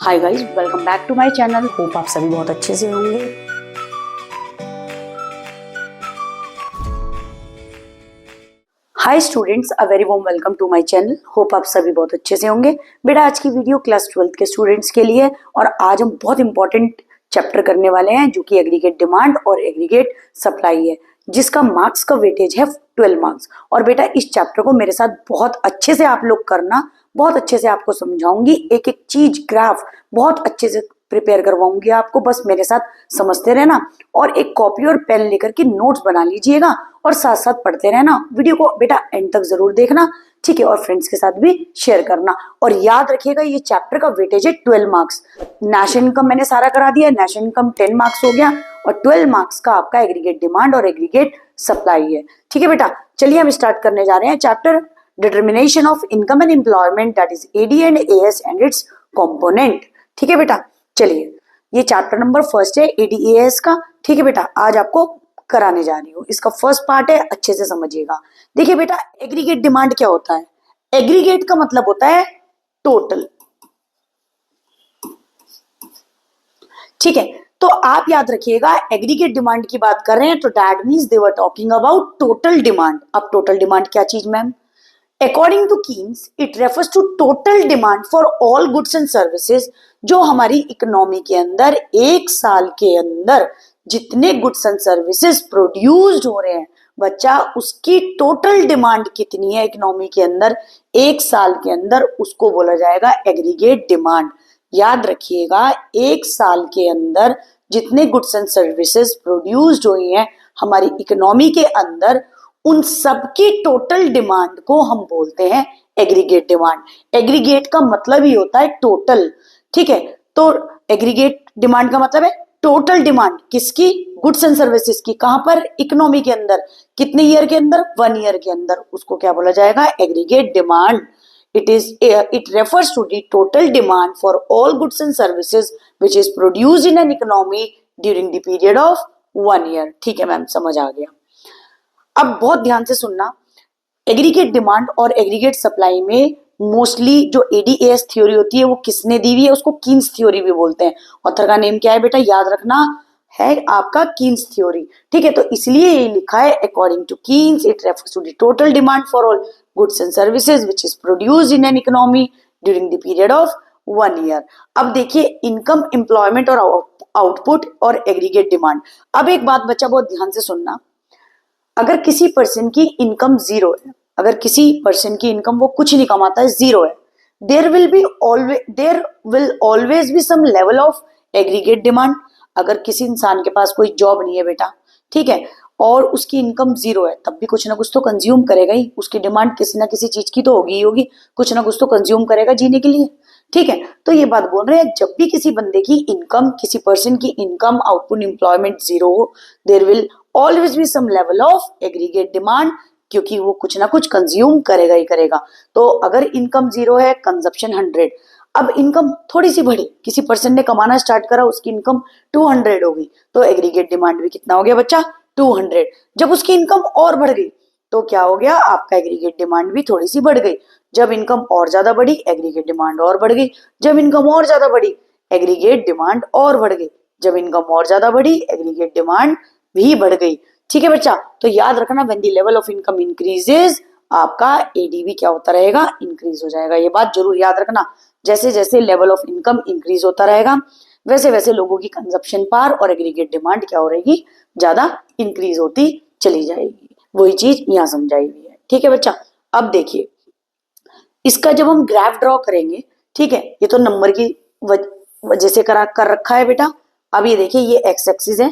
Hi guys, welcome back to my channel. Hope आप सभी बहुत अच्छे से होंगे। Hi students, a very warm welcome to my channel. Hope आप सभी बहुत अच्छे से होंगे। बेटा, आज की वीडियो क्लास 12th के स्टूडेंट्स के लिए है और आज हम बहुत इंपॉर्टेंट चैप्टर करने वाले हैं जो कि एग्रीगेट डिमांड और एग्रीगेट सप्लाई है, जिसका मार्क्स का वेटेज है 12 मार्क्स। और बेटा, इस चैप्टर को मेरे साथ बहुत अच्छे से आप लोग करना, बहुत अच्छे से आपको समझाऊंगी, एक एक चीज ग्राफ बहुत अच्छे से प्रिपेयर करवाऊंगी आपको। बस मेरे साथ समझते रहना और एक कॉपी और पेन लेकर के नोट्स बना लीजिएगा और साथ साथ पढ़ते रहना। वीडियो को बेटा एंड तक जरूर देखना, ठीक है, और फ्रेंड्स के साथ भी शेयर करना। और याद रखिएगा, ये चैप्टर का वेटेज है 12 मार्क्स। नेशनल इनकम मैंने सारा करा दिया, नेशनल इनकम 10 मार्क्स हो गया और 12 मार्क्स का आपका एग्रीगेट डिमांड और एग्रीगेट सप्लाई है। ठीक है बेटा, चलिए हम स्टार्ट करने जा रहे हैं chapter determination of income and employment, that is AD and AS and its component. ठीक है बेटा, चलिए ये चैप्टर नंबर फर्स्ट है एडीएएस का। ठीक है बेटा, आज आपको कराने जा रही हूँ। इसका फर्स्ट पार्ट है, अच्छे से समझिएगा। देखिए बेटा, एग्रीगेट डिमांड क्या होता है? एग्रीगेट का मतलब होता है टोटल। ठीक है, तो आप याद रखिएगा, एग्रीगेट डिमांड की बात कर रहे हैं तो that means they were talking about total demand. अब टोटल डिमांड क्या चीज ma'am? According to Keynes, it refers to total demand for all goods and services, जो हमारी इकोनॉमी के अंदर एक साल के अंदर जितने गुड्स एंड सर्विसेज प्रोड्यूस्ड हो रहे हैं बच्चा, उसकी टोटल डिमांड कितनी है इकोनॉमी के अंदर एक साल के अंदर, उसको बोला जाएगा एग्रीगेट डिमांड। याद रखिएगा, एक साल के अंदर जितने गुड्स एंड सर्विसेज प्रोड्यूस्ड हुई हैं हमारी इकोनॉमी के अंदर, उन सबकी टोटल डिमांड को हम बोलते हैं एग्रीगेट डिमांड। एग्रीगेट का मतलब ही होता है टोटल। ठीक है, तो एग्रीगेट डिमांड का मतलब है टोटल डिमांड किसकी? गुड्स एंड सर्विसेज की। कहां पर? इकोनॉमी के अंदर। कितने ईयर के अंदर? 1 ईयर के अंदर। उसको क्या बोला जाएगा? Aggregate demand. It refers to the total demand for all goods and services which is produced in an economy during the period of 1 year। ठीक है मैम, समझ आ गया। अब बहुत ध्यान से सुनना, एग्रीगेट डिमांड और एग्रीगेट सप्लाई में मोस्टली जो एडीएएस थ्योरी होती है वो किसने दी हुई है? उसको कीन्स थ्योरी भी बोलते हैं। ऑथर का नेम क्या है बेटा? याद रखना है आपका कीन्स थ्योरी। ठीक है, तो इसलिए ये लिखा है according to Keynes it refers to the total demand for all goods and services which is produced in an economy during the period of 1 year. अब देखिए, इनकम, एम्प्लॉयमेंट और आउटपुट और एग्रीगेट डिमांड। अब एक बात बच्चा बहुत ध्यान से सुनना, अगर किसी पर्सन की इनकम जीरो है, अगर किसी पर्सन की इनकम वो कुछ नहीं कमाता है, जीरो है, there will always be some level of aggregate demand. अगर किसी इंसान के पास कोई जॉब नहीं है बेटा, ठीक है, और उसकी इनकम जीरो है, तब भी कुछ ना कुछ तो कंज्यूम करेगा ही। उसकी डिमांड किसी ना किसी चीज की तो होगी ही होगी, कुछ ना कुछ तो कंज्यूम करेगा जीने के लिए। ठीक है, तो ये बात बोल रहे हैं, जब भी किसी बंदे की इनकम, किसी पर्सन की इनकम, आउटपुट, एम्प्लॉयमेंट जीरो हो, there will always be some level of aggregate demand, क्योंकि वो कुछ ना कुछ कंज्यूम करेगा ही करेगा। तो अगर इनकम जीरो है, कंजप्शन 100। अब इनकम थोड़ी सी बढ़ी, किसी पर्सन ने कमाना स्टार्ट करा, उसकी इनकम 200 हो गई, तो एग्रीगेट डिमांड भी कितना हो गया बच्चा? 200। जब उसकी इनकम और बढ़ गई तो क्या हो गया? आपका एग्रीगेट डिमांड भी थोड़ी सी बढ़ गई। जब इनकम और ज्यादा बढ़ी, एग्रीगेट डिमांड और बढ़ गई। जब इनकम और ज्यादा बढ़ी, एग्रीगेट डिमांड और बढ़ गई। जब इनकम और ज्यादा बढ़ी, एग्रीगेट डिमांड भी बढ़ गई। ठीक है बच्चा, तो याद रखना, when the level of income increases, आपका एडी भी क्या होता रहेगा? इंक्रीज हो जाएगा। ये बात जरूर याद रखना, जैसे जैसे लेवल ऑफ इनकम इंक्रीज होता रहेगा वैसे वैसे लोगों की कंजप्शन पावर और एग्रीगेट डिमांड क्या हो रहेगी? ज्यादा इंक्रीज होती चली जाएगी। वही चीज यहाँ समझाई हुई है। ठीक है बच्चा, अब देखिए इसका जब हम ग्राफ ड्रॉ करेंगे, ठीक है, ये तो नंबर की वजह से कर रखा है बेटा। अब ये देखिए, ये एक्स एक्सिस है,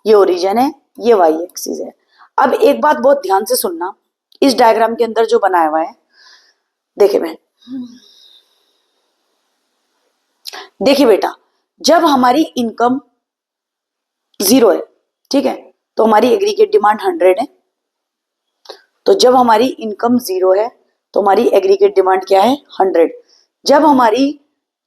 ये ओरिजिन है, ये वाई एक्सिस है। अब एक बात बहुत ध्यान से सुनना, इस डायग्राम के अंदर जो बनाया हुआ है, देखिए मैं, देखिए बेटा, जब हमारी इनकम जीरो है, ठीक है, तो हमारी एग्रीगेट डिमांड 100 है। तो जब हमारी इनकम जीरो है तो हमारी एग्रीगेट डिमांड क्या है? 100। जब हमारी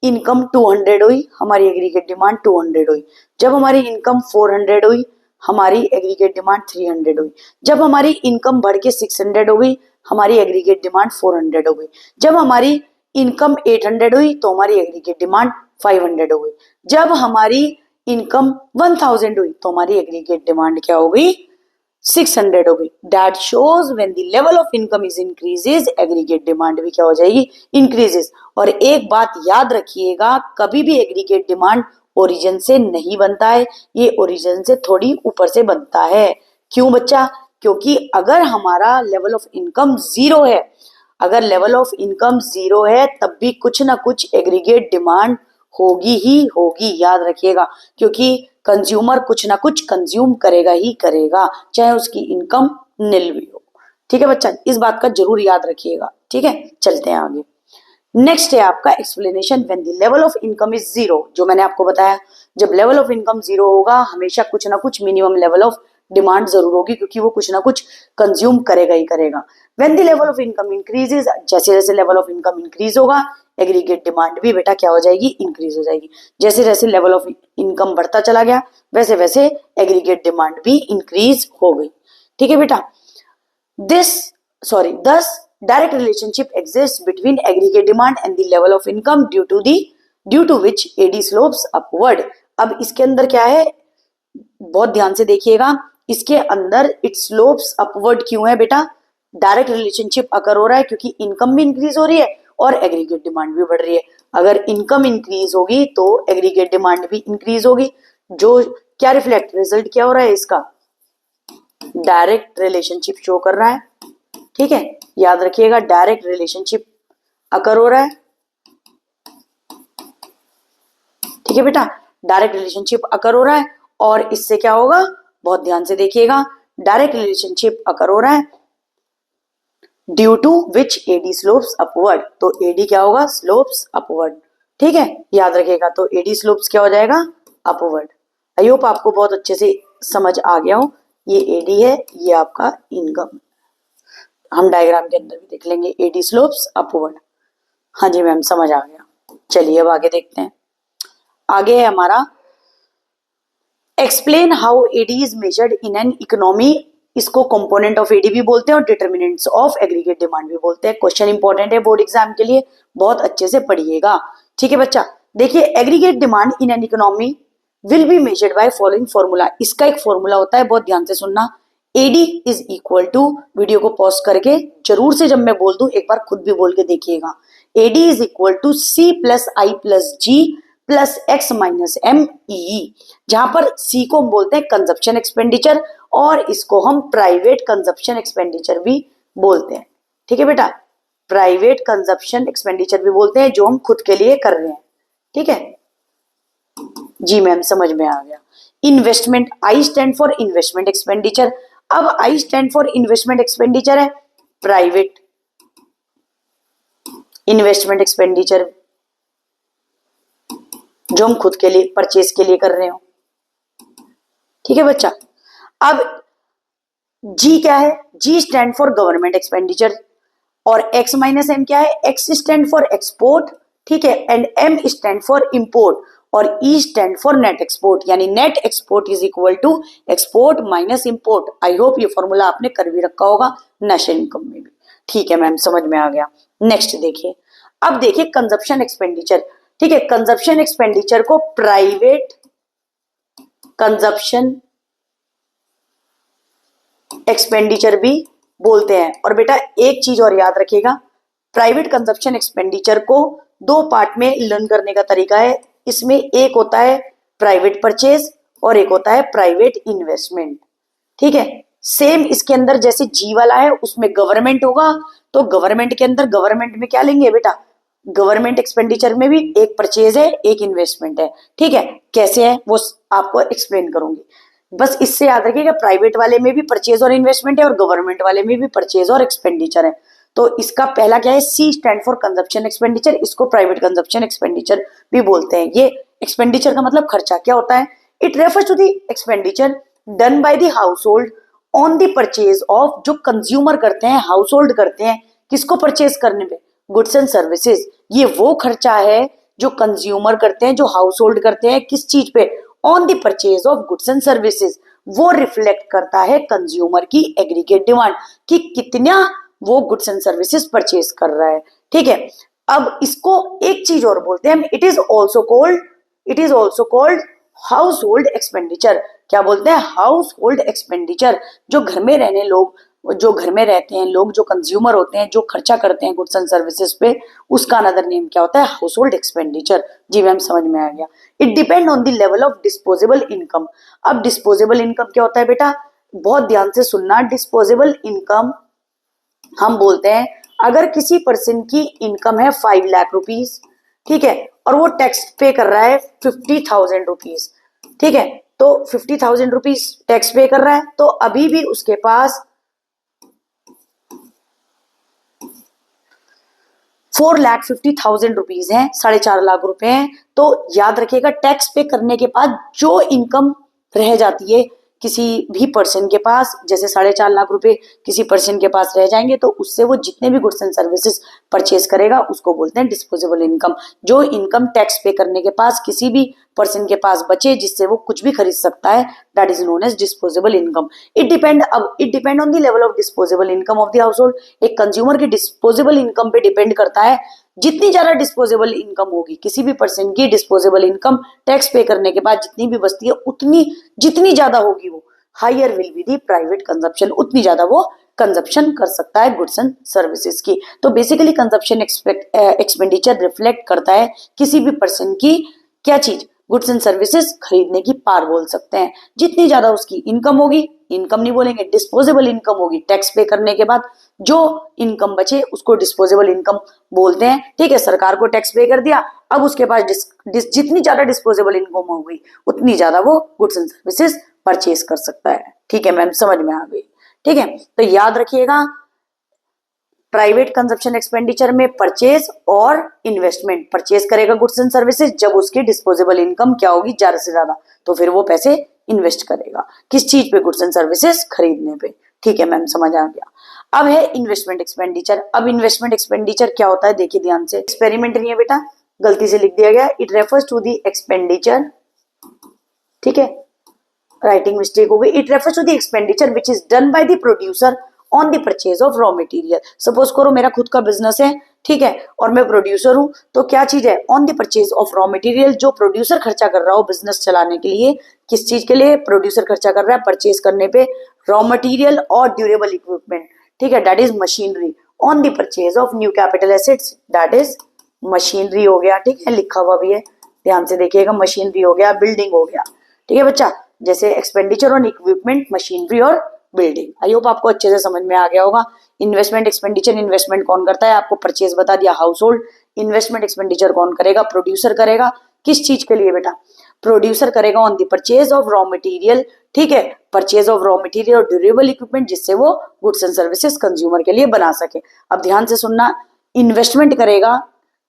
इनकम 200 हुई, हमारी एग्रीगेट डिमांड 200 हुई। जब हमारी इनकम 400 हुई, हमारी एग्रीगेट डिमांड 300 हुई। जब हमारी इनकम बढ़ के 600 हो गई, हमारी एग्रीगेट डिमांड 400 हो गई। जब हमारी इनकम 800 हुई तो हमारी एग्रीगेट डिमांड 500 हो गई। जब हमारी इनकम 1000 हुई तो हमारी एग्रीगेट डिमांड क्या हो गई, 600 हो गई। That shows when the level of income is increases, aggregate demand भी क्या हो जाएगी, इंक्रीजेस। और एक बात याद रखिएगा, कभी भी एग्रीगेट डिमांड ओरिजिन से नहीं बनता है, ये ओरिजिन से थोड़ी ऊपर से बनता है। क्यों बच्चा, क्योंकि अगर हमारा लेवल ऑफ इनकम जीरो है, अगर लेवल ऑफ इनकम जीरो है तब भी कुछ ना कुछ एग्रीगेट डिमांड होगी ही होगी, याद रखिएगा। क्योंकि कंज्यूमर कुछ ना कुछ कंज्यूम करेगा ही करेगा, चाहे उसकी इनकम निल भी हो। ठीक है बच्चा, इस बात का जरूर याद रखिएगा। ठीक है, चलते हैं आगे। नेक्स्ट है आपका explanation when the level of income is zero. जो मैंने आपको बताया, जब लेवल ऑफ इनकम जीरो होगा हमेशा कुछ ना कुछ मिनिमम लेवल ऑफ डिमांड जरूर होगी, क्योंकि वो कुछ ना कुछ कंज्यूम करेगा ही करेगा। When the level of income increases, जैसे जैसे लेवल ऑफ इनकम इंक्रीज होगा एग्रीगेट डिमांड भी बेटा क्या हो जाएगी, इंक्रीज हो जाएगी। जैसे जैसे लेवल ऑफ इनकम बढ़ता चला गया वैसे वैसे एग्रीगेट डिमांड भी इंक्रीज हो गई। ठीक है बेटा, thus direct relationship exists between aggregate demand and the level of income due to which AD slopes upward। अब इसके अंदर क्या है, बहुत ध्यान से देखिएगा, इसके अंदर इट स्लोप्स अपवर्ड क्यों है बेटा, डायरेक्ट रिलेशनशिप अकर हो रहा है क्योंकि इनकम भी इंक्रीज हो रही है और एग्रीगेट डिमांड भी बढ़ रही है। अगर इनकम इंक्रीज होगी तो एग्रीगेट डिमांड भी इंक्रीज होगी, जो क्या रिफ्लेक्ट, रिजल्ट क्या हो रहा है इसका, डायरेक्ट रिलेशनशिप शो कर रहा है। ठीक है, याद रखिएगा, डायरेक्ट रिलेशनशिप अकर हो रहा है। ठीक है बेटा, डायरेक्ट रिलेशनशिप अकर हो रहा है और इससे क्या होगा, बहुत ध्यान से देखिएगा, डायरेक्ट रिलेशनशिप अकर हो रहा है due to which AD slopes upward. तो एडी क्या होगा, स्लोप्स अपवर्ड। ठीक है, याद रखिएगा, तो एडी स्लोप्स क्या हो जाएगा, अपवर्ड। आई होप आपको बहुत अच्छे से समझ आ गया हो। ये एडी है, ये आपका इनकम, हम डायग्राम के अंदर भी देख लेंगे, एडी स्लोप्स अपवर्ड। हाँ जी मैम, समझ आ गया। चलिए अब आगे देखते हैं। आगे है हमारा explain how AD is measured in an economy. इसको कंपोनेंट ऑफ एडी भी बोलते हैं और डिटर्मिनेंट्स ऑफ एग्रीगेट डिमांड भी बोलते हैं। क्वेश्चन इंपॉर्टेंट है बोर्ड एग्जाम के लिए, बहुत अच्छे से पढ़िएगा। ठीक है बच्चा, देखिए aggregate demand in an economy will be measured by following formula. इसका एक फॉर्मूला होता है, बहुत ध्यान से सुनना। AD is equal to, video को पॉज करके जरूर से जब मैं बोल दूं एक बार खुद भी बोल के देखिएगा, AD is equal to C plus I plus G plus X minus M E, जहां पर सी को हम बोलते हैं कंजप्शन एक्सपेंडिचर और इसको हम प्राइवेट कंजप्शन एक्सपेंडिचर भी बोलते हैं। ठीक है बेटा, प्राइवेट कंजप्शन एक्सपेंडिचर भी बोलते हैं, जो हम खुद के लिए कर रहे हैं। ठीक है जी मैम, समझ में आ गया। Investment, I stand for investment expenditure. अब I stand for investment expenditure है प्राइवेट इन्वेस्टमेंट एक्सपेंडिचर, जो हम खुद के लिए परचेज के लिए कर रहे हो। ठीक है बच्चा, अब जी क्या है, G stand for government expenditure और एक्स माइनस एम क्या है, एक्स स्टैंड फॉर एक्सपोर्ट। ठीक है, and M stand for import और E stand for net export, यानी net export is equal to export minus import. I hope ये formula आपने कर भी रखा होगा नेशनल इनकम में भी। ठीक है मैम, समझ में आ गया। नेक्स्ट देखिए, अब देखिए कंजप्शन एक्सपेंडिचर। ठीक है, कंजप्शन एक्सपेंडिचर को प्राइवेट कंजप्शन एक्सपेंडिचर भी बोलते हैं। और बेटा एक चीज और याद रखिएगा, प्राइवेट कंजप्शन एक्सपेंडिचर को दो पार्ट में लर्न करने का तरीका है। इसमें एक होता है प्राइवेट परचेज और एक होता है प्राइवेट इन्वेस्टमेंट। ठीक है, सेम इसके अंदर जैसे जी वाला है उसमें गवर्नमेंट होगा, तो गवर्नमेंट के अंदर गवर्नमेंट में क्या लेंगे बेटा, गवर्नमेंट एक्सपेंडिचर में भी एक परचेज है एक इन्वेस्टमेंट है। ठीक है, कैसे है वो आपको एक्सप्लेन करूंगी, बस इससे याद रखिएगा प्राइवेट वाले में भी परचेज और इन्वेस्टमेंट है और गवर्नमेंट वाले में भी परचेज और एक्सपेंडिचर है। तो इसका पहला क्या है, C stand for consumption expenditure, इसको प्राइवेट कंजप्शन एक्सपेंडिचर भी बोलते हैं। ये एक्सपेंडिचर का मतलब खर्चा क्या होता है, it refers to the expenditure done by the household on the purchase of, जो कंज्यूमर करते हैं, हाउस होल्ड करते हैं, किसको परचेज करने पे, गुड्स एंड सर्विसेज। ये वो खर्चा है जो कंज्यूमर करते हैं, जो हाउस होल्ड करते हैं, किस चीज पे, on the purchase of goods and services. वो रिफ्लेक्ट करता है कंज्यूमर की एग्रीगेट डिमांड कि कितना वो गुड्स एंड सर्विसेज परचेज कर रहा है। ठीक है, अब इसको एक चीज और बोलते हैं, it is also called house hold expenditure. क्या बोलते हैं? House hold expenditure. जो घर में रहने लोग, जो घर में रहते हैं लोग, जो कंज्यूमर होते हैं, जो खर्चा करते हैं गुड्स एंड सर्विसेज पे, उसका अनदर नेम क्या होता है? Household expenditure. जी मैम, समझ में आ गया। It depend on the level of disposable income. अब डिस्पोजेबल इनकम क्या होता है बेटा? बहुत ध्यान से सुनना। डिस्पोजेबल इनकम हम बोलते हैं अगर किसी पर्सन की इनकम है 5 लाख रुपीज, ठीक है, और वो टैक्स पे कर रहा है 50,000 रुपीज, ठीक है, तो 50,000 रुपीज टैक्स पे कर रहा है, तो अभी भी उसके पास 4,50,000 रुपीज है, 4.5 लाख रुपए हैं। तो याद रखिएगा, टैक्स पे करने के बाद जो इनकम रह जाती है किसी भी पर्सन के पास, जैसे 4.5 लाख रुपए किसी पर्सन के पास रह जाएंगे, तो उससे वो जितने भी गुड्स एंड सर्विसेज परचेज करेगा उसको बोलते हैं डिस्पोजेबल इनकम। जो इनकम टैक्स पे करने के पास किसी भी पर्सन के पास बचे जिससे वो कुछ भी खरीद सकता है, that is known as disposable income. It depend on the level of disposable income of the household. एक कंज्यूमर की डिस्पोजेबल इनकम पे डिपेंड करता है। जितनी ज्यादा डिस्पोजेबल इनकम होगी किसी भी पर्सन की, डिस्पोजेबल इनकम टैक्स पे करने के बाद जितनी भी बचती है, उतनी जितनी ज्यादा होगी वो higher will be the private consumption, उतनी ज्यादा वो कंजप्शन कर सकता है गुड्स एंड सर्विसेज की। तो बेसिकली कंजप्शन एक्सपेंडिचर रिफ्लेक्ट करता है किसी भी पर्सन की क्या चीज? गुड्स एंड सर्विसेज खरीदने की पार बोल सकते हैं। जितनी ज्यादा उसकी इनकम होगी, इनकम नहीं बोलेंगे, डिस्पोजेबल इनकम होगी, टैक्स पे करने के बाद जो इनकम बचे उसको डिस्पोजेबल इनकम बोलते हैं। ठीक है, सरकार को टैक्स पे कर दिया, अब उसके पास जितनी ज्यादा डिस्पोजेबल इनकम होगी उतनी ज्यादा वो गुड्स एंड सर्विसेज परचेज कर सकता है। ठीक है मैम, समझ में आ गई। ठीक है, तो याद रखिएगा, प्राइवेट कंजप्शन एक्सपेंडिचर में परचेज और इन्वेस्टमेंट। परचेज करेगा गुड्स एंड सर्विसेज जब उसकी डिस्पोजेबल इनकम क्या होगी? ज्यादा से ज्यादा, तो फिर वो पैसे इन्वेस्ट करेगा किस चीज पे? गुड्स एंड सर्विसेज खरीदने पे। ठीक है मैम, समझ आ गया। अब है इन्वेस्टमेंट एक्सपेंडिचर। अब इन्वेस्टमेंट एक्सपेंडिचर क्या होता है, देखिए ध्यान से, एक्सपेरिमेंट नहीं है बेटा, गलती से लिख दिया गया। It refers to the expenditure, ठीक है, राइटिंग मिस्टेक हो गई। It refers to the expenditure which is done by the producer on the purchase of raw material. Suppose करो मेरा खुद का बिजनेस है, ठीक है, और मैं प्रोड्यूसर हूं, तो क्या चीज है? On the purchase of raw material. जो प्रोड्यूसर खर्चा कर रहा हो बिजनेस चलाने के लिए, किस चीज के लिए प्रोड्यूसर खर्चा कर रहा है? परचेज करने पे रॉ मटेरियल और ड्यूरेबल इक्विपमेंट, ठीक है, that is machinery. On the purchase of new capital assets, that is machinery हो गया। ठीक है, लिखा हुआ भी है, ध्यान से देखिएगा, मशीनरी हो गया, बिल्डिंग हो गया। ठीक है बच्चा, जैसे एक्सपेंडिचर ऑन इक्विपमेंट, मशीनरी और बिल्डिंग। आई होप आपको अच्छे से समझ में आ गया होगा। इन्वेस्टमेंट एक्सपेंडिचर, इन्वेस्टमेंट कौन करता है? आपको परचेज बता दिया, हाउस होल्ड। इन्वेस्टमेंट एक्सपेंडिचर कौन करेगा? प्रोड्यूसर करेगा। किस चीज के लिए बेटा? प्रोड्यूसर करेगा on the purchase of raw material, ठीक है, परचेज ऑफ रॉ मटेरियल और ड्यूरेबल इक्विपमेंट, जिससे वो गुड्स एंड सर्विसेज कंज्यूमर के लिए बना सके। अब ध्यान से सुनना, इन्वेस्टमेंट करेगा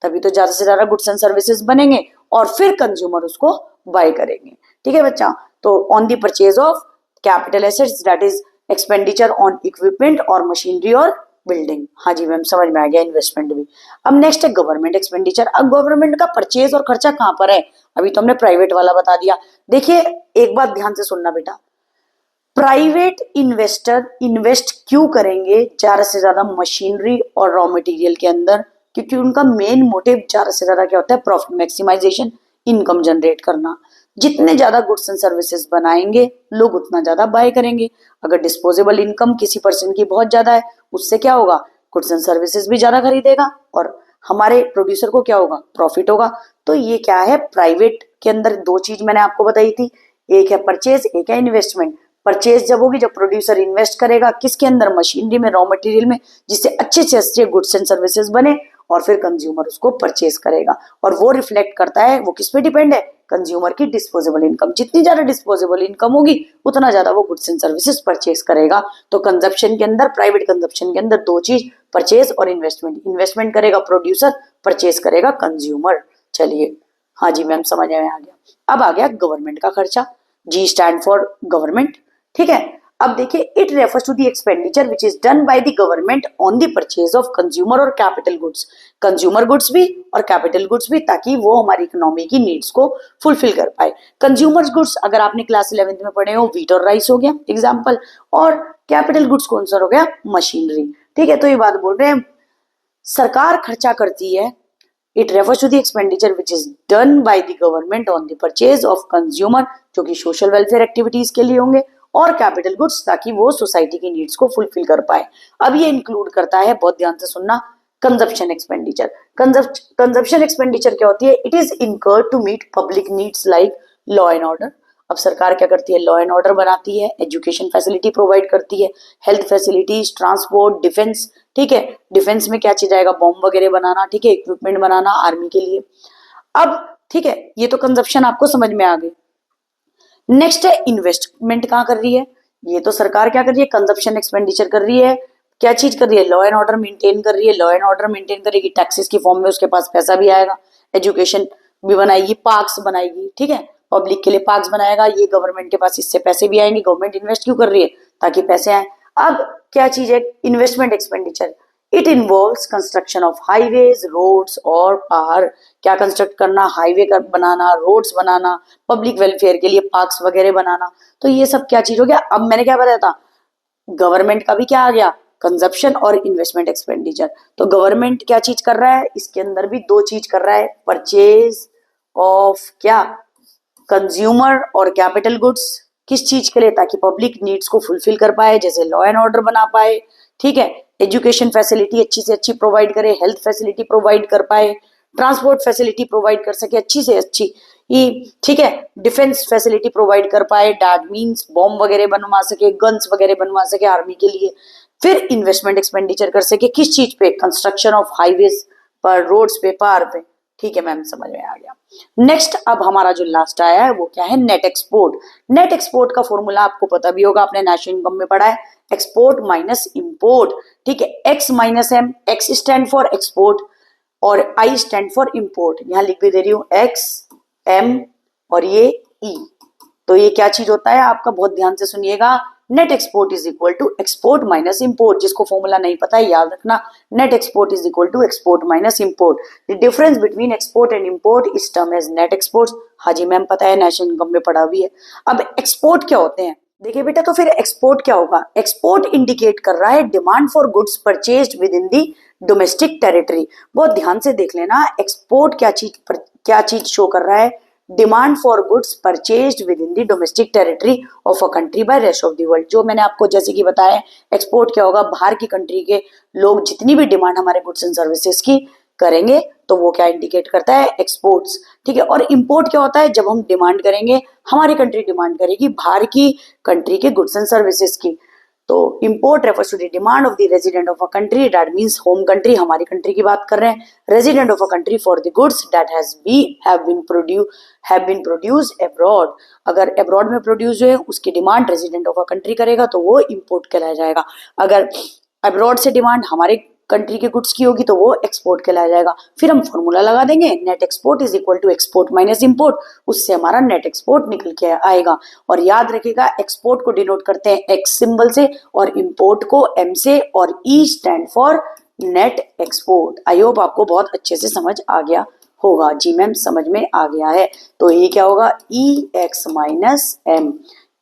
तभी तो ज्यादा से ज्यादा गुड्स एंड सर्विसेज बनेंगे और फिर कंज्यूमर उसको बाय करेंगे। ठीक है बच्चा, तो on the purchase of capital assets, that is expenditure on equipment और मशीनरी और बिल्डिंग। हाँ जी मैम, समझ में आ गया, इन्वेस्टमेंट भी। अब नेक्स्ट है गवर्नमेंट एक्सपेंडिचर। अब गवर्नमेंट का परचेज और खर्चा कहां पर है? अभी तो हमने प्राइवेट वाला बता दिया। देखिए एक बात ध्यान से सुनना बेटा, प्राइवेट इन्वेस्टर इन्वेस्ट क्यों करेंगे ज्यादा से ज्यादा मशीनरी और रॉ मटेरियल के अंदर? क्योंकि उनका मेन मोटिव ज्यादा से ज्यादा क्या होता है? प्रॉफिट मैक्सिमाइजेशन, इनकम जनरेट करना। जितने ज्यादा गुड्स एंड सर्विसेज बनाएंगे लोग उतना ज्यादा बाय करेंगे। अगर डिस्पोजेबल इनकम किसी पर्सन की बहुत ज्यादा है, उससे क्या होगा? गुड्स एंड सर्विसेज भी ज्यादा खरीदेगा और हमारे प्रोड्यूसर को क्या होगा? प्रॉफिट होगा। तो ये क्या है? प्राइवेट के अंदर दो चीज मैंने आपको बताई थी, एक है परचेज, एक है इन्वेस्टमेंट। परचेज जब होगी जब प्रोड्यूसर इन्वेस्ट करेगा किसके अंदर? मशीनरी में, रॉ मटेरियल में, जिससे अच्छे से अच्छे गुड्स एंड सर्विसेज बने और फिर कंज्यूमर उसको परचेज करेगा। और वो रिफ्लेक्ट करता है, वो किस पे डिपेंड है? कंज्यूमर की डिस्पोजेबल इनकम। जितनी ज्यादा डिस्पोजेबल इनकम होगी उतना ज्यादा वो गुड्स एंड सर्विसेज परचेज करेगा। तो कंजप्शन के अंदर, प्राइवेट कंजप्शन के अंदर दो चीज, परचेज और इन्वेस्टमेंट। इन्वेस्टमेंट करेगा प्रोड्यूसर, परचेज करेगा कंज्यूमर। चलिए, हाँ जी मैम, समझ में आ गया। अब आ गया गवर्नमेंट का खर्चा। G stand for government. ठीक है, अब देखिए, it refers to the expenditure which is done by the government on the purchase of consumer और कैपिटल गुड्स। कंज्यूमर गुड्स भी और कैपिटल गुड्स भी, ताकि वो हमारी इकोनॉमी की नीड्स को फुलफिल कर पाए। कंज्यूमर गुड्स अगर आपने क्लास 11th में पढ़े हो, व्हीट और राइस हो गया एग्जाम्पल, और कैपिटल गुड्स कौन सा हो गया? मशीनरी। ठीक है, तो ये बात बोल रहे हैं, सरकार खर्चा करती है it refers to the expenditure which is done by the government on the purchase of consumer, जो कि सोशल वेलफेयर एक्टिविटीज के लिए होंगे, और कैपिटल गुड्स, ताकि वो सोसाइटी की नीड्स को फुलफिल कर पाए। अब ये इंक्लूड करता है, बहुत ध्यान से सुनना, कंजप्शन एक्सपेंडिचर। कंजप्शन एक्सपेंडिचर क्या होती है? It is incurred to meet public needs like law and order. अब सरकार क्या करती है? लॉ एंड ऑर्डर बनाती है, एजुकेशन फैसिलिटी प्रोवाइड करती है, हेल्थ फैसिलिटीज, ट्रांसपोर्ट, डिफेंस। ठीक है, डिफेंस में क्या चीज आएगा? बॉम्ब वगैरह बनाना, ठीक है, इक्विपमेंट बनाना आर्मी के लिए। अब ठीक है, ये तो कंजप्शन आपको समझ में आ गई। नेक्स्ट है इन्वेस्टमेंट। कहाँ कर रही है? ये तो सरकार क्या कर रही है? कंजप्शन एक्सपेंडिचर कर रही है। क्या चीज कर रही है? लॉ एंड ऑर्डर मेंटेन कर रही है। लॉ एंड ऑर्डर मेंटेन करेगी, टैक्सेस की फॉर्म में उसके पास पैसा भी आएगा, एजुकेशन भी बनाएगी, पार्क्स बनाएगी, ठीक है, पब्लिक के लिए पार्क्स बनाएगा, ये गवर्नमेंट के पास इससे पैसे भी आएंगे। गवर्नमेंट इन्वेस्ट क्यों कर रही है? ताकि पैसे आए। अब क्या चीज है investment expenditure? It involves construction of highways, roads और पार। क्या कंस्ट्रक्ट करना? हाईवे का बनाना, रोड्स बनाना, पब्लिक वेलफेयर के लिए पार्क्स वगैरह बनाना। तो ये सब क्या चीज हो गया? अब मैंने क्या बताया था, गवर्नमेंट का भी क्या आ गया? कंजप्शन और इन्वेस्टमेंट एक्सपेंडिचर। तो गवर्नमेंट क्या चीज कर रहा है? इसके अंदर भी दो चीज कर रहा है, परचेज ऑफ क्या? कंज्यूमर और कैपिटल गुड्स। किस चीज के लिए? ताकि पब्लिक नीड्स को फुलफिल कर पाए, जैसे लॉ एंड ऑर्डर बना पाए, ठीक है, एजुकेशन फैसिलिटी अच्छी से अच्छी प्रोवाइड करे, हेल्थ फैसिलिटी प्रोवाइड कर पाए, ट्रांसपोर्ट फैसिलिटी प्रोवाइड कर सके अच्छी से अच्छी, ठीक है, डिफेंस फैसिलिटी प्रोवाइड कर पाए, दैट मींस बॉम्ब वगैरह बनवा सके, गन्स वगैरह बनवा सके आर्मी के लिए। फिर इन्वेस्टमेंट एक्सपेंडिचर कर सके किस चीज पे? कंस्ट्रक्शन ऑफ हाईवेज पर, रोड्स पे, पार पे। ठीक है मैम, समझ में आ गया। नेक्स्ट अब हमारा जो लास्ट आया है वो क्या है? Net export. नेट एक्सपोर्ट का फॉर्मूला आपको पता भी होगा, आपने नेशनल इनकम में पढ़ा है, एक्सपोर्ट माइनस इंपोर्ट। ठीक है, X minus M, X stand for export और आई स्टैंड फॉर इंपोर्ट। यहां लिख भी दे रही हूं, एक्स, एम और ये ई। तो ये क्या चीज होता है आपका? बहुत ध्यान से सुनिएगा, net export is equal to export minus import. जिसको फॉर्मूला नहीं पता है याद रखना, net export is equal to export minus import. The difference between export and import is term as net export. हाँ जी मैम, पता है, नेशनल इनकम में पढ़ा भी है। अब एक्सपोर्ट क्या होते हैं? देखिए बेटा, तो फिर एक्सपोर्ट क्या होगा? एक्सपोर्ट इंडिकेट कर रहा है demand for goods purchased with in the domestic territory. बहुत ध्यान से देख लेना, एक्सपोर्ट क्या चीज शो कर रहा है? Demand for goods purchased with in the domestic territory of a country bye rest of the world. जो मैंने आपको जैसे कि बताया, एक्सपोर्ट क्या होगा? बाहर की कंट्री के लोग जितनी भी डिमांड हमारे गुड्स एंड सर्विसेज की करेंगे तो वो क्या इंडिकेट करता है? एक्सपोर्ट्स। ठीक है, और इंपोर्ट क्या होता है? जब हम डिमांड करेंगे, हमारी कंट्री डिमांड करेगी बाहर की कंट्री के गुड्स एंड सर्विसेज की। तो import refers to the demand of the resident of a country, that means home country, हमारी कंट्री की बात कर रहे हैं, resident of a country for the goods that have been produced abroad. अगर abroad में प्रोड्यूस हुए, उसकी demand resident of a country करेगा तो वो इंपोर्ट कहलाया जाएगा। अगर अब्रॉड से डिमांड हमारे कंट्री के गुड्स की होगी तो वो एक्सपोर्ट कहलाया जाएगा। फिर हम फॉर्मूला लगा देंगे, net export is equal to export minus import, उससे हमारा नेट एक्सपोर्ट निकल के आएगा। और याद रखिएगा, एक्सपोर्ट को डिनोट करते हैं एक्स सिंबल से और इंपोर्ट को एम से, और E stand for net export. I hope आपको बहुत अच्छे से समझ आ गया होगा। जी मैम, समझ में आ गया है। तो ये क्या होगा? E X minus M.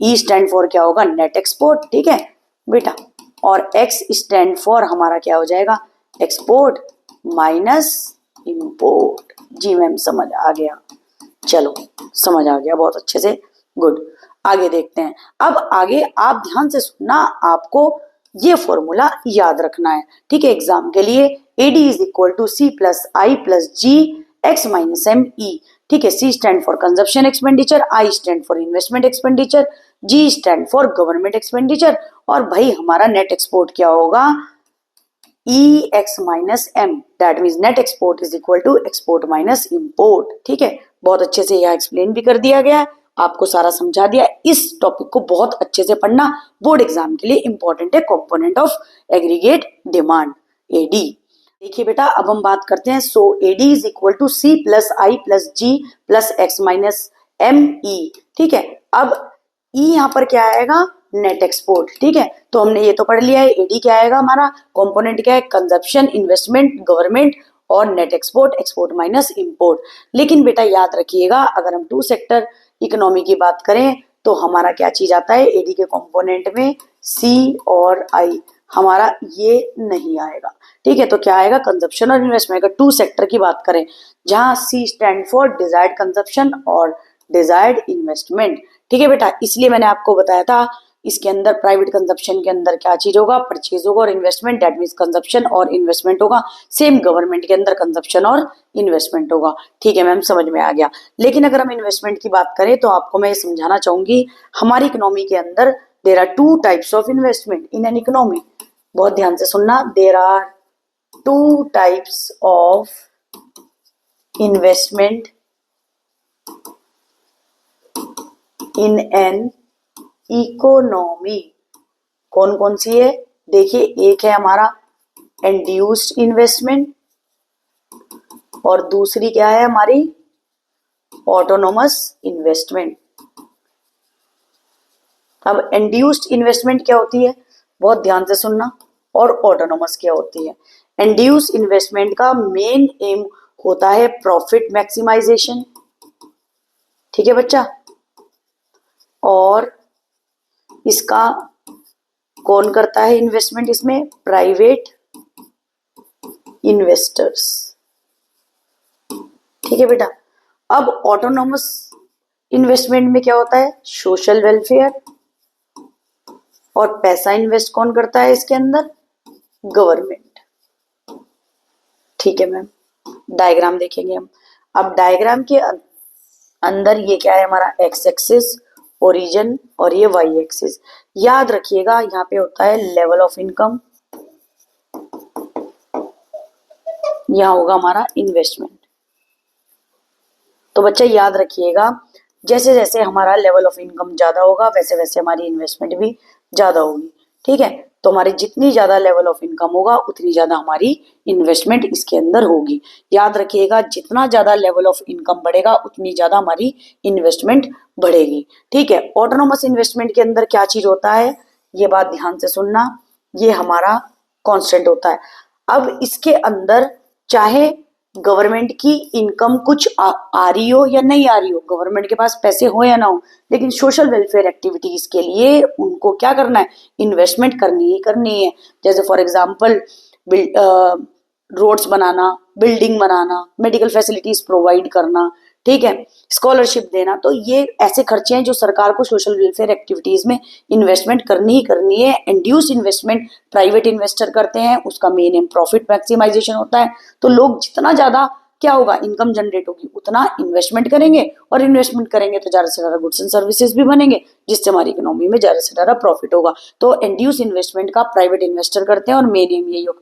E stand for क्या होगा? Net export. ठीक है बेटा, और एक्स स्टैंड फॉर हमारा क्या हो जाएगा? Export minus import. जी मैम, समझ आ गया। चलो, समझ आ गया बहुत अच्छे से, गुड। आगे देखते हैं। अब आगे आप ध्यान से सुनना, आपको ये फॉर्मूला याद रखना है। ठीक है, एग्जाम के लिए AD is equal to C plus I plus G X minus M E. ठीक है, C stand for consumption expenditure, I stand for investment expenditure, G stand for government expenditure. और भाई हमारा नेट एक्सपोर्ट क्या होगा? E X minus M, that means net export is equal to export minus import. ठीक है, बहुत अच्छे से यह एक्सप्लेन भी कर दिया गया है, आपको सारा समझा दिया। इस टॉपिक को बहुत अच्छे से पढ़ना, बोर्ड एग्जाम के लिए इंपॉर्टेंट है। Component of aggregate demand, AD. देखिए बेटा, अब हम बात करते हैं। So AD is equal to C plus I plus G plus X minus M E. ठीक है, अब ई यहाँ पर क्या आएगा? Net export. ठीक है, तो हमने ये तो पढ़ लिया है। एडी क्या आएगा हमारा? कंपोनेंट क्या है? कंजप्शन, इन्वेस्टमेंट, गवर्नमेंट और net export, export minus import. लेकिन बेटा याद रखिएगा, अगर हम टू सेक्टर इकोनॉमी की बात करें तो हमारा क्या चीज आता है? एडी के कंपोनेंट में सी और आई। हमारा ये नहीं आएगा। ठीक है, तो क्या आएगा, कंजप्शन और इन्वेस्टमेंट का। टू सेक्टर की बात करें, जहां सी स्टैंड फॉर डिजायर्ड कंजप्शन और डिजायर्ड इन्वेस्टमेंट। ठीक है बेटा, इसलिए मैंने आपको बताया था इसके अंदर प्राइवेट कंजप्शन के अंदर क्या चीज होगा, परचेज होगा, और इन्वेस्टमेंट दैट मीन्स कंजप्शन और इन्वेस्टमेंट होगा। सेम गवर्नमेंट के अंदर कंजप्शन और इन्वेस्टमेंट होगा। ठीक है मैम, समझ में आ गया। लेकिन अगर हम इन्वेस्टमेंट की बात करें तो आपको मैं ये समझाना चाहूंगी, हमारी इकोनॉमी के अंदर there are two types of investment in an economy. बहुत ध्यान से सुनना, there are two types of investment in an economy. कौन कौन सी है, देखिए, एक है हमारा इंड्यूस्ड इन्वेस्टमेंट और दूसरी क्या है हमारी, ऑटोनोमस इन्वेस्टमेंट। अब इंड्यूस्ड इन्वेस्टमेंट क्या होती है, बहुत ध्यान से सुनना, और ऑटोनोमस क्या होती है। इंड्यूस्ड इन्वेस्टमेंट का मेन एम होता है प्रॉफिट मैक्सिमाइजेशन। ठीक है बच्चा, और इसका कौन करता है इन्वेस्टमेंट, इसमें प्राइवेट इन्वेस्टर्स। ठीक है बेटा, अब ऑटोनोमस इन्वेस्टमेंट में क्या होता है, सोशल वेलफेयर, और पैसा इन्वेस्ट कौन करता है इसके अंदर, गवर्नमेंट। ठीक है मैम, डायग्राम देखेंगे हम। अब डायग्राम के अंदर ये क्या है हमारा, एक्स एक्सिस ओरिजिन और ये वाई एक्सिस। याद रखिएगा यहाँ पे होता है लेवल ऑफ इनकम, यहाँ होगा हमारा इन्वेस्टमेंट। तो बच्चा याद रखिएगा, जैसे जैसे हमारा लेवल ऑफ इनकम ज्यादा होगा वैसे वैसे हमारी इन्वेस्टमेंट भी ज्यादा होगी। ठीक है, तो हमारी जितनी ज्यादा लेवल ऑफ इनकम होगा उतनी ज्यादा हमारी इन्वेस्टमेंट इसके अंदर होगी। याद रखिएगा, जितना ज्यादा लेवल ऑफ इनकम बढ़ेगा उतनी ज्यादा हमारी इन्वेस्टमेंट बढ़ेगी। ठीक है, ऑटोनोमस इन्वेस्टमेंट के अंदर क्या चीज होता है, ये बात ध्यान से सुनना, ये हमारा कांस्टेंट होता है। अब इसके अंदर चाहे गवर्नमेंट की इनकम कुछ आ रही हो या नहीं आ रही हो, गवर्नमेंट के पास पैसे हो या ना हो, लेकिन सोशल वेलफेयर एक्टिविटीज के लिए उनको क्या करना है, इन्वेस्टमेंट करनी ही करनी है। जैसे फॉर एग्जांपल रोड्स बनाना, बिल्डिंग बनाना, मेडिकल फैसिलिटीज प्रोवाइड करना, ठीक है, स्कॉलरशिप देना। तो ये ऐसे खर्चे हैं जो सरकार को सोशल वेलफेयर एक्टिविटीज में इन्वेस्टमेंट करनी ही करनी है। इंड्यूस इन्वेस्टमेंट प्राइवेट इन्वेस्टर करते हैं, उसका मेन एम प्रॉफिट मैक्सिमाइजेशन होता है। तो लोग जितना ज्यादा क्या होगा, इनकम जनरेट होगी, उतना इन्वेस्टमेंट करेंगे, और इन्वेस्टमेंट करेंगे तो ज्यादा से ज्यादा गुड्स एंड सर्विसेज भी बनेंगे, जिससे हमारी इकोनॉमी में ज्यादा से ज्यादा प्रॉफिट होगा। तो इंड्यूस इन्वेस्टमेंट का प्राइवेट इन्वेस्टर करते हैं और मेन एम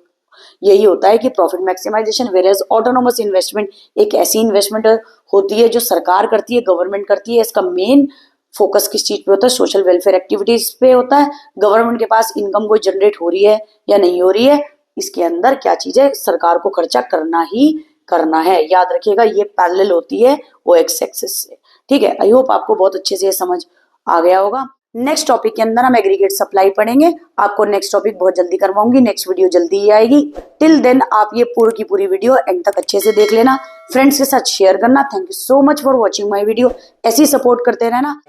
यही होता है कि profit maximization. Whereas autonomous investment एक ऐसी इन्वेस्टमेंट होती है जो सरकार करती है, गवर्नमेंट करती है। इसका मेन फोकस किस चीज पे होता है, सोशल वेलफेयर एक्टिविटीज पे होता है। गवर्नमेंट के पास इनकम कोई जनरेट हो रही है या नहीं हो रही है, इसके अंदर क्या चीज है, सरकार को खर्चा करना ही करना है। याद रखिएगा, ये पैरेलल होती है वो एक्स एक्सिस से। ठीक है, आई होप आपको बहुत अच्छे से समझ आ गया होगा। नेक्स्ट टॉपिक के अंदर हम एग्रीगेट सप्लाई पढ़ेंगे। आपको नेक्स्ट टॉपिक बहुत जल्दी करवाऊंगी, नेक्स्ट वीडियो जल्दी ही आएगी। टिल देन आप ये पूरी की पूरी वीडियो एंड तक अच्छे से देख लेना, फ्रेंड्स के साथ शेयर करना। Thank you so much for watching my video. ऐसी सपोर्ट करते रहना।